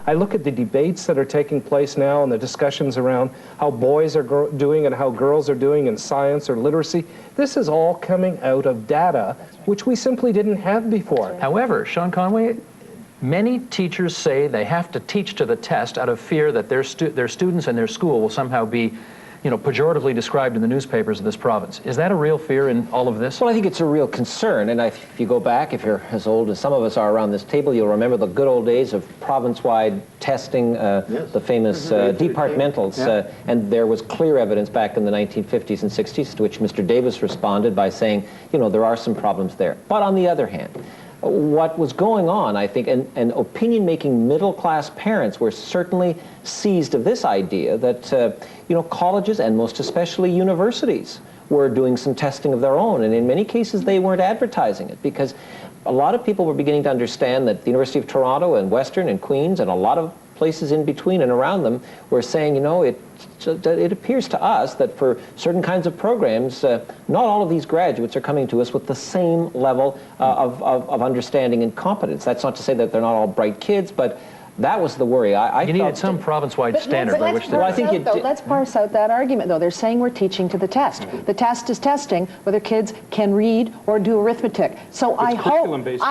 I look at the debates that are taking place now and the discussions around how boys are doing and how girls are doing in science or literacy. This is all coming out of data, which we simply didn't have before. However, Sean Conway, many teachers say they have to teach to the test out of fear that their students and their school will somehow be, pejoratively described in the newspapers of this province. Is that a real fear in all of this? Well, I think it's a real concern, and if you go back, if you're as old as some of us are around this table, you'll remember the good old days of province-wide testing, the famous departmentals, and there was clear evidence back in the 1950s and 60s to which Mr. Davis responded by saying, there are some problems there. But on the other hand, what was going on, I think, and opinion-making middle-class parents were certainly seized of this idea that, colleges and most especially universities were doing some testing of their own, and in many cases they weren't advertising it because a lot of people were beginning to understand that the University of Toronto and Western and Queen's and a lot of places in between and around them were saying, it appears to us that for certain kinds of programs, not all of these graduates are coming to us with the same level of understanding and competence. That's not to say that they're not all bright kids, but that was the worry. You needed some province-wide standard by which let's parse out that argument, though. They're saying we're teaching to the test. The test is testing whether kids can read or do arithmetic. So I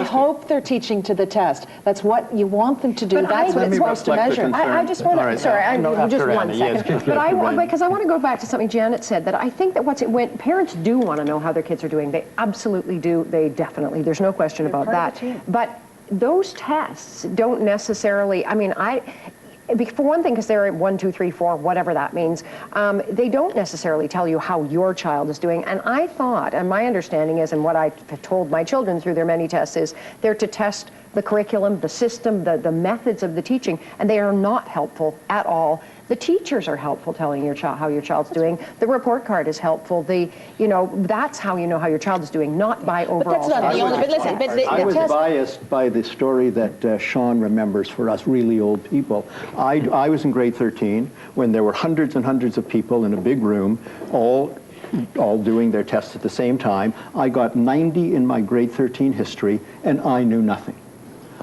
hope they're teaching to the test. That's what you want them to do. That's what it's supposed to measure. I just want to, just 1 second. But because I want to go back to something Janet said, that I think that when parents do want to know how their kids are doing, they absolutely do. They definitely, there's no question about that. But those tests don't necessarily, for one thing, because they're 1, 2, 3, 4, whatever that means, they don't necessarily tell you how your child is doing. And I thought, and my understanding is, and what I've told my children through their many tests is, they're to test the curriculum, the system, the methods of the teaching, and they are not helpful at all. The teachers are helpful telling your child how your child's doing. The report card is helpful. That's how you know how your child is doing, not by overall. But that's not the only. But listen, I was biased by the story that Sean remembers for us really old people. I was in grade 13 when there were hundreds and hundreds of people in a big room, all doing their tests at the same time. I got 90 in my grade 13 history, and I knew nothing.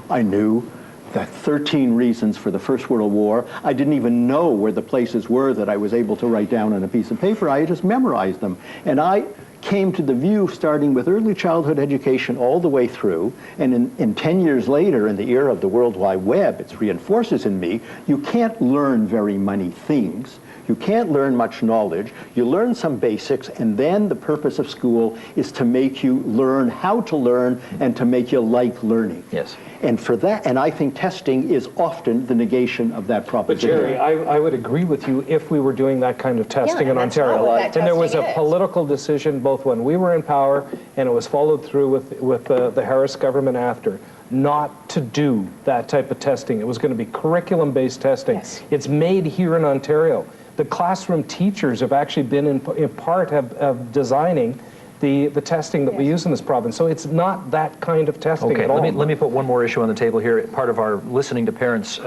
I knew the 13 reasons for the First World War. I didn't even know where the places were that I was able to write down on a piece of paper. I just memorized them. And I came to the view, starting with early childhood education all the way through, and in 10 years later, in the era of the World Wide Web, it reinforces in me, you can't learn very many things. You can't learn much knowledge. You learn some basics, and then the purpose of school is to make you learn how to learn and to make you like learning. Yes. And for that, and I think testing is often the negation of that proposition. But Jerry, I would agree with you if we were doing that kind of testing in Ontario. And there was a political decision both when we were in power and it was followed through with the Harris government after, not to do that type of testing. It was going to be curriculum-based testing. Yes. It's made here in Ontario. The classroom teachers have actually been in part of designing the testing that we use in this province. So it's not that kind of testing at all. Let me put one more issue on the table here, part of our listening to parents,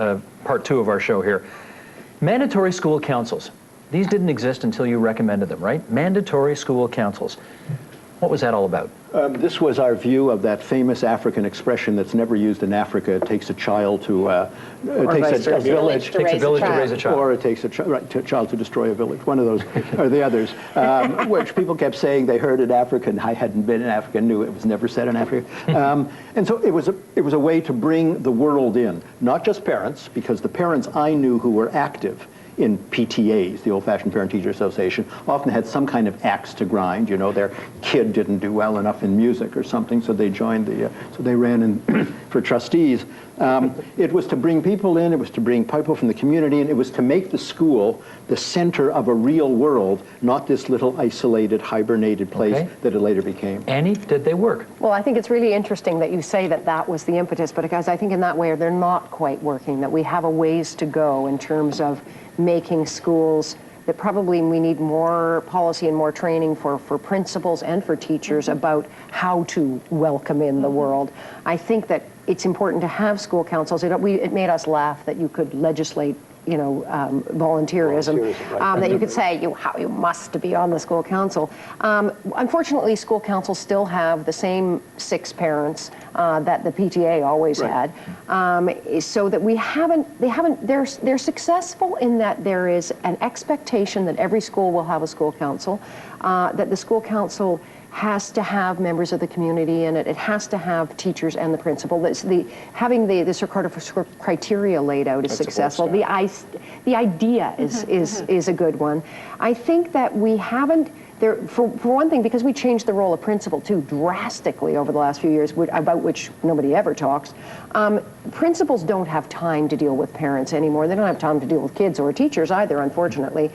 part 2 of our show here. Mandatory school councils. These didn't exist until you recommended them, right? Mandatory school councils. What was that all about? This was our view of that famous African expression that's never used in Africa. It takes a child to, takes a village to raise a child. Or it takes a child to destroy a village. One of those, or the others, which people kept saying they heard in Africa, and I hadn't been in Africa, knew it was never said in Africa. And so it was a way to bring the world in, not just parents, because the parents I knew who were active in PTAs, the Old-Fashioned Parent-Teacher Association, often had some kind of axe to grind. Their kid didn't do well enough in music or something, so they joined so they ran in for trustees. It was to bring people in, it was to bring people from the community, and it was to make the school the center of a real world, not this little isolated, hibernated place that it later became. Annie, did they work? Well, I think it's really interesting that you say that was the impetus, but because I think in that way they're not quite working, that we have a ways to go in terms of making schools, that probably we need more policy and more training for principals and for teachers about how to welcome in the world. I think that it's important to have school councils. It made us laugh that you could legislate volunteerism, that you could say you must be on the school council. Unfortunately, school councils still have the same 6 parents that the PTA always had, so that they're successful in that there is an expectation that every school will have a school council, that the school council has to have members of the community in it. It has to have teachers and the principal. Having the sort of criteria laid out is successful. The idea is a good one. I think that we haven't. For one thing, because we changed the role of principal too drastically over the last few years, about which nobody ever talks, principals don't have time to deal with parents anymore. They don't have time to deal with kids or teachers either, unfortunately.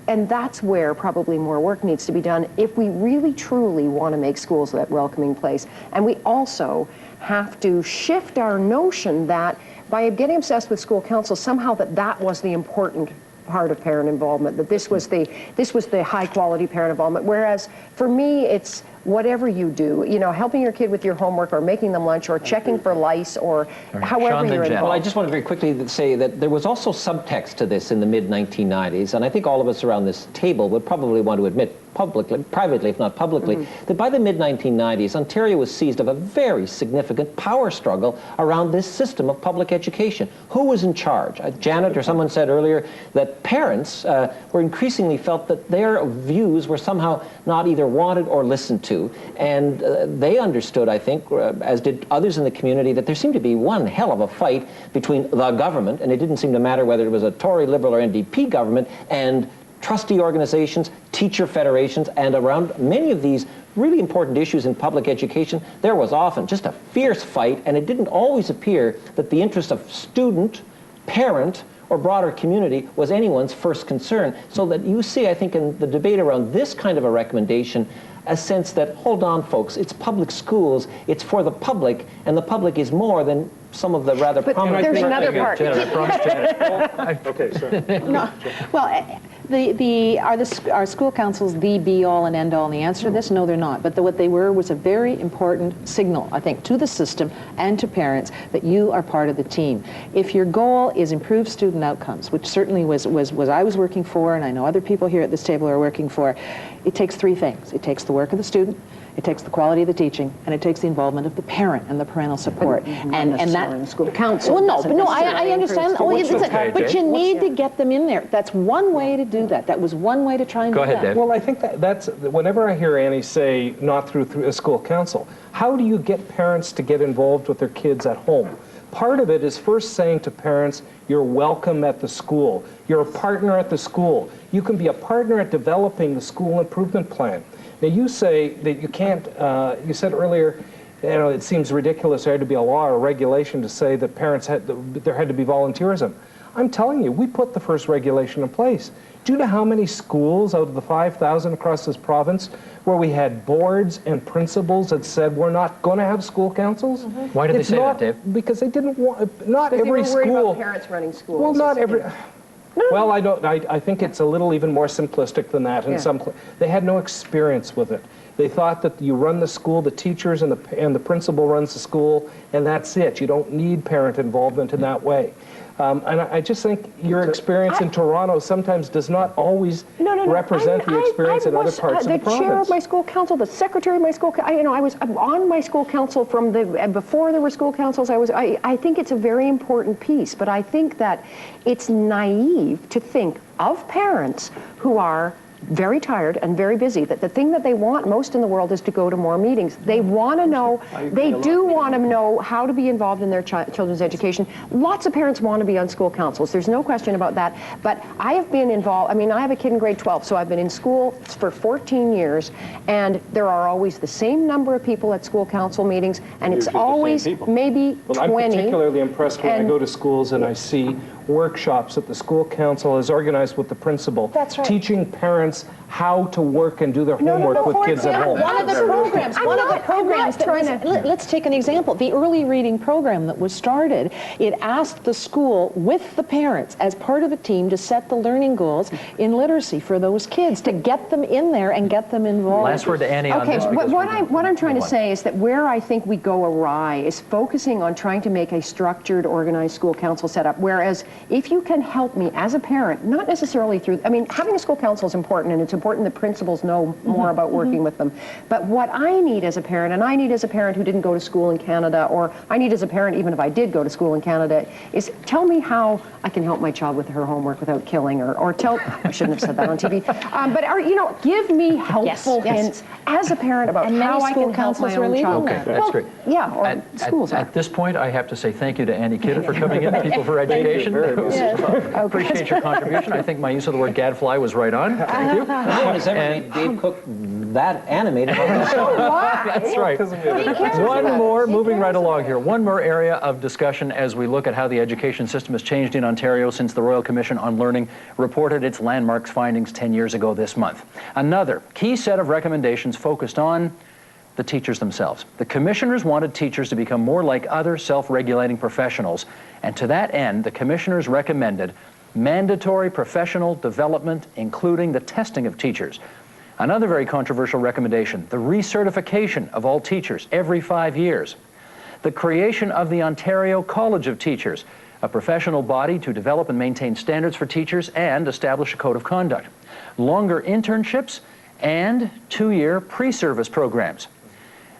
And that's where probably more work needs to be done if we really truly want to make schools that welcoming place. And we also have to shift our notion that by getting obsessed with school council, somehow that was the important part of parent involvement, that this was the high quality parent involvement, whereas for me it's whatever you do, helping your kid with your homework or making them lunch or checking for lice or however you're involved. Well, I just want to very quickly say that there was also subtext to this in the mid-1990s, and I think all of us around this table would probably want to admit publicly, privately if not publicly, that by the mid-1990s, Ontario was seized of a very significant power struggle around this system of public education. Who was in charge? Janet or someone said earlier that parents were increasingly felt that their views were somehow not either wanted or listened to, and they understood, I think, as did others in the community, that there seemed to be one hell of a fight between the government, and it didn't seem to matter whether it was a Tory, Liberal, or NDP government, and trustee organizations, teacher federations, and around many of these really important issues in public education, there was often just a fierce fight, and it didn't always appear that the interest of student, parent, or broader community was anyone's first concern. So that you see, I think, in the debate around this kind of a recommendation, a sense that, hold on, folks, it's public schools, it's for the public, and the public is more than some of the rather prominent... There's another part. Okay, sorry. No, well, are school councils the be-all and end-all? And the answer to this, no, they're not. But what they were was a very important signal, I think, to the system and to parents that you are part of the team. If your goal is improved student outcomes, which certainly was I was working for, and I know other people here at this table are working for, it takes 3 things. It takes the work of the student, it takes the quality of the teaching, and it takes the involvement of the parent and the parental support. And that school council. Well, no, I understand. But you need to get them in there. That's one way to do that. That was one way to try and do that. Go ahead, Dave. Well, I think that's whenever I hear Annie say not through a school council, how do you get parents to get involved with their kids at home? Part of it is first saying to parents, you're welcome at the school. You're a partner at the school. You can be a partner at developing the school improvement plan. Now, you say that you can't, you said earlier, it seems ridiculous there had to be a law or regulation to say that there had to be volunteerism. I'm telling you, we put the first regulation in place. Do you know how many schools out of the 5,000 across this province where we had boards and principals that said we're not going to have school councils? Why did they say that, Dave? Because they didn't want, not every school. They were worried about parents running schools. Well, not every. Well, I think it's a little even more simplistic than that. They had no experience with it. They thought that you run the school, the teachers and the principal runs the school, and that's it. You don't need parent involvement in that way. And I just think your experience in Toronto sometimes does not always represent the experience in other parts of the province. The chair of my school council, the secretary of my school council, I was on my school council before there were school councils. I think it's a very important piece, but I think that it's naive to think of parents who are very tired and very busy, that the thing that they want most in the world is to go to more meetings. They want to know, they do want to know how to be involved in their children's education. Lots of parents want to be on school councils. There's no question about that. But I have been involved, I have a kid in grade 12, so I've been in school for 14 years, and there are always the same number of people at school council meetings, and it's always maybe 20. I'm particularly impressed when I go to schools and I see workshops that the school council has organized with the principal, teaching parents how to work and do their homework with kids at home. One of the programs let's take an example. The early reading program that was started, it asked the school with the parents as part of a team to set the learning goals in literacy for those kids, to get them in there and get them involved. Last word to Annie on this. What I'm trying to say is that where I think we go awry is focusing on trying to make a structured, organized school council setup, whereas if you can help me as a parent, not necessarily through, I mean, having a school council is important, and it's important that principals know more about working with them, but what I need as a parent, and I need as a parent who didn't go to school in Canada, or I need as a parent even if I did go to school in Canada, is tell me how I can help my child with her homework without killing her, or tell, I shouldn't have said that on TV, but give me helpful hints as a parent about how I can help my own child. Okay, that's great. Yeah, or schools At this point, I have to say thank you to Annie Kidder for coming in, People for Education. Appreciate your contribution. I think my use of the word gadfly was right on. Thank you. No one has ever made Dave Cook that animated. That's right. One more, moving right along here, one more area of discussion as we look at how the education system has changed in Ontario since the Royal Commission on Learning reported its landmark findings 10 years ago this month. Another key set of recommendations focused on the teachers themselves. The commissioners wanted teachers to become more like other self-regulating professionals, and to that end, the commissioners recommended mandatory professional development, including the testing of teachers. Another very controversial recommendation, the recertification of all teachers every 5 years. The creation of the Ontario College of Teachers, a professional body to develop and maintain standards for teachers and establish a code of conduct. Longer internships and 2-year pre-service programs.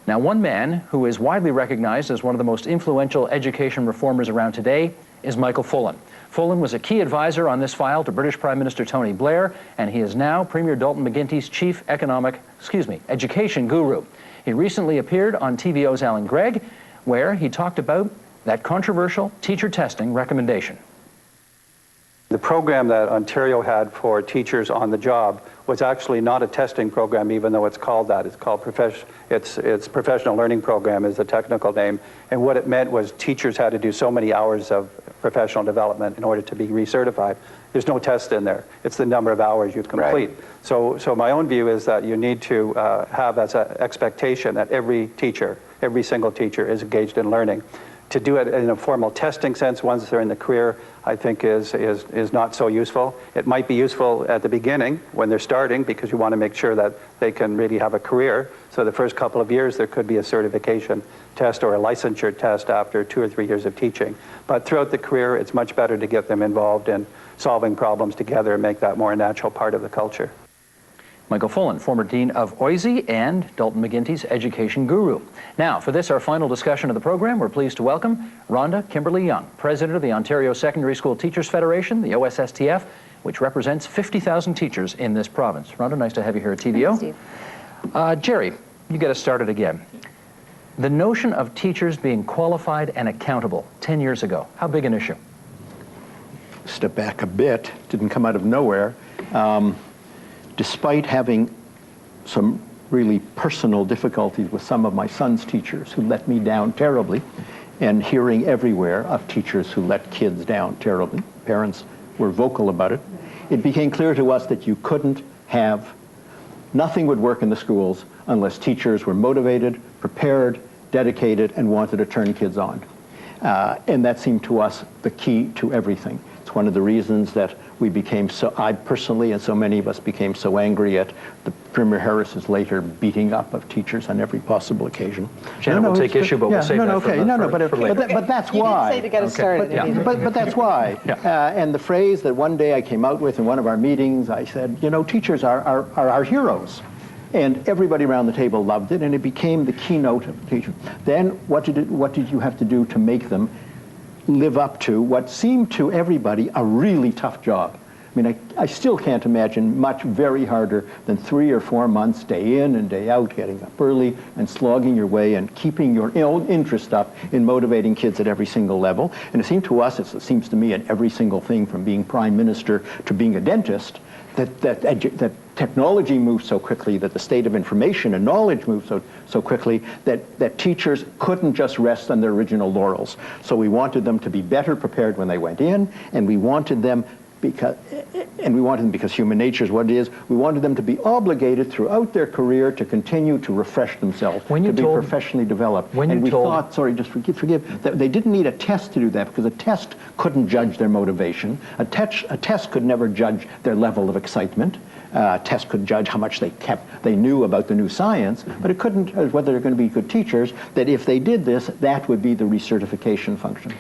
Now, one man who is widely recognized as one of the most influential education reformers around today is Michael Fullan. Fullan was a key advisor on this file to British Prime Minister Tony Blair, and he is now Premier Dalton McGuinty's chief education guru. He recently appeared on TVO's Alan Gregg, where he talked about that controversial teacher testing recommendation. The program that Ontario had for teachers on the job was actually not a testing program, even though it's called that. It's called it's Professional Learning Program is the technical name. And what it meant was teachers had to do so many hours of professional development in order to be recertified. There's no test in there. It's the number of hours you complete. Right. So my own view is that you need to have as an expectation that every single teacher is engaged in learning. To do it in a formal testing sense once they're in the career, I think is not so useful. It might be useful at the beginning when they're starting, because you want to make sure that they can really have a career. So the first couple of years there could be a certification test or a licensure test after 2 or 3 years of teaching. But throughout the career, it's much better to get them involved in solving problems together and make that more a natural part of the culture. Michael Fullan, former Dean of OISE and Dalton McGuinty's education guru. Now, for this, our final discussion of the program, we're pleased to welcome Rhonda Kimberly Young, President of the Ontario Secondary School Teachers Federation, the OSSTF, which represents 50,000 teachers in this province. Rhonda, nice to have you here at TVO. Thanks, Steve. Jerry, you get us started again. The notion of teachers being qualified and accountable 10 years ago, how big an issue? Step back a bit, didn't come out of nowhere. Despite having some really personal difficulties with some of my son's teachers who let me down terribly, and hearing everywhere of teachers who let kids down terribly, parents were vocal about it, it became clear to us that you couldn't have, nothing would work in the schools unless teachers were motivated, prepared, dedicated, and wanted to turn kids on. And that seemed to us the key to everything. It's one of the reasons that we became I personally and so many of us became so angry at the Premier Harris's later beating up of teachers on every possible occasion. Shannon will take issue, but we'll save that for later. But that's why. You didn't say to get us started. But that's why. Yeah. And the phrase that one day I came out with in one of our meetings, I said, you know, teachers are our heroes. And everybody around the table loved it, and it became the keynote of the teacher. Then what did you have to do to make them live up to what seemed to everybody a really tough job? I mean, I still can't imagine much very harder than 3 or 4 months, day in and day out, getting up early and slogging your way and keeping your own interest up in motivating kids at every single level. And it seemed to us, it seems to me, in every single thing from being prime minister to being a dentist, that technology moves so quickly, that the state of information and knowledge moves so quickly, that teachers couldn't just rest on their original laurels. So we wanted them to be better prepared when they went in, and we wanted them and we wanted them because human nature is what it is. We wanted them to be obligated throughout their career to continue to refresh themselves, to be professionally developed. And we thought, sorry, just forgive, that they didn't need a test to do that because a test couldn't judge their motivation. A test could never judge their level of excitement. A test could judge how much they knew about the new science, but it couldn't, whether they're going to be good teachers, that if they did this, that would be the recertification function.